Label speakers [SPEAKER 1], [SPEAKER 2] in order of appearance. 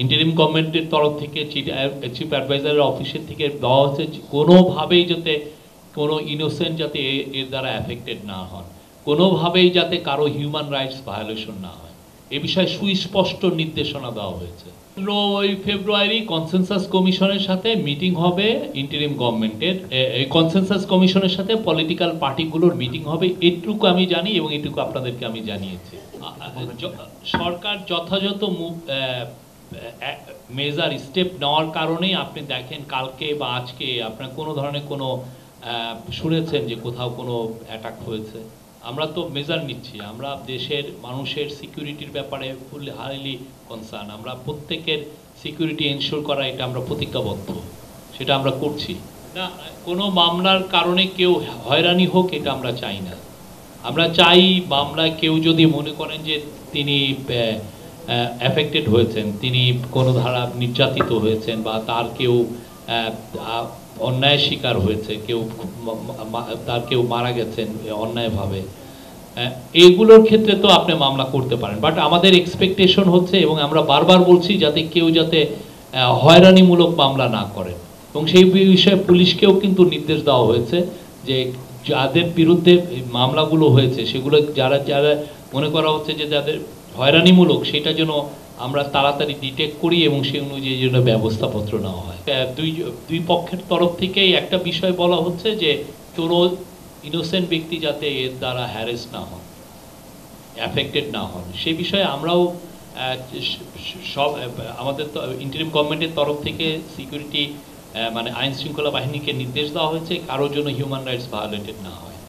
[SPEAKER 1] Interim গভর্নমেন্টের তরফ থেকে চিফ অ্যাডভাইজারের অফিসের থেকে দেওয়া হচ্ছে কোনোভাবেই যাতে কোনো ইনোসেন্ট যাতে এর দ্বারা অ্যাফেক্টেড না হন, কোনোভাবেই যাতে কারো হিউম্যান রাইটস ভায়োলেশন না হয়, এ বিষয়ে সুস্পষ্ট নির্দেশনা দেওয়া হয়েছে। 15 ফেব্রুয়ারি কনসেনসাস কমিশনের সাথে মিটিং হবে ইন্টারিম গভর্নমেন্টের, এই কনসেনসাস কমিশনের সাথে পলিটিক্যাল পার্টিগুলোর মিটিং হবে, এটুকু আমি জানি এবং এটুকু আপনাদেরকে আমি জানিয়েছি। সরকার যথাযথ মেজার স্টেপ নেওয়ার কারণেই আপনি দেখেন কালকে বা আজকে আপনার কোনো ধরনের কোনো শুনেছেন যে কোথাও কোনো অ্যাটাক হয়েছে। আমরা তো মেজার নিচ্ছি, আমরা দেশের মানুষের সিকিউরিটির ব্যাপারে ফুললি হাইলি কনসার্ন, আমরা প্রত্যেকের সিকিউরিটি এনশিওর করা এটা আমরা প্রতিজ্ঞাবদ্ধ, সেটা আমরা করছি না। কোনো মামলার কারণে কেউ হয়রানি হোক এটা আমরা চাই না। আমরা চাই মামলায় কেউ যদি মনে করেন যে তিনি অ্যাফেক্টেড হয়েছেন, তিনি কোনো ধারা নির্যাতিত হয়েছেন বা তার কেউ অন্যায় শিকার হয়েছে, তার কেউ মারা গেছেন অন্যায়ভাবে, এইগুলোর ক্ষেত্রে তো আপনি মামলা করতে পারেন। বাট আমাদের এক্সপেকটেশন হচ্ছে, এবং আমরা বারবার বলছি, যাতে কেউ যাতে হয়রানিমূলক মামলা না করে, এবং সেই বিষয়ে পুলিশকেও কিন্তু নির্দেশ দেওয়া হয়েছে যে যাদের বিরুদ্ধে মামলাগুলো হয়েছে সেগুলো যারা যারা মনে করা হচ্ছে যে যাদের হয়রানিমূলক, সেটা যেন আমরা তাড়াতাড়ি ডিটেক্ট করি এবং সেই অনুযায়ী যেন ব্যবস্থাপত্র নেওয়া হয়। দুই পক্ষের তরফ থেকেই একটা বিষয় বলা হচ্ছে যে কোনো ইনোসেন্ট ব্যক্তি যাতে এর দ্বারা হ্যারেস না হন, অ্যাফেক্টেড না হন, সে বিষয়ে আমরাও সব আমাদের ইন্টারিম গভর্নমেন্টের তরফ থেকে সিকিউরিটি মানে আইন শৃঙ্খলা বাহিনীকে নির্দেশ দেওয়া হয়েছে কারোর জন্য হিউম্যান রাইটস ভায়োলেটেড না হয়।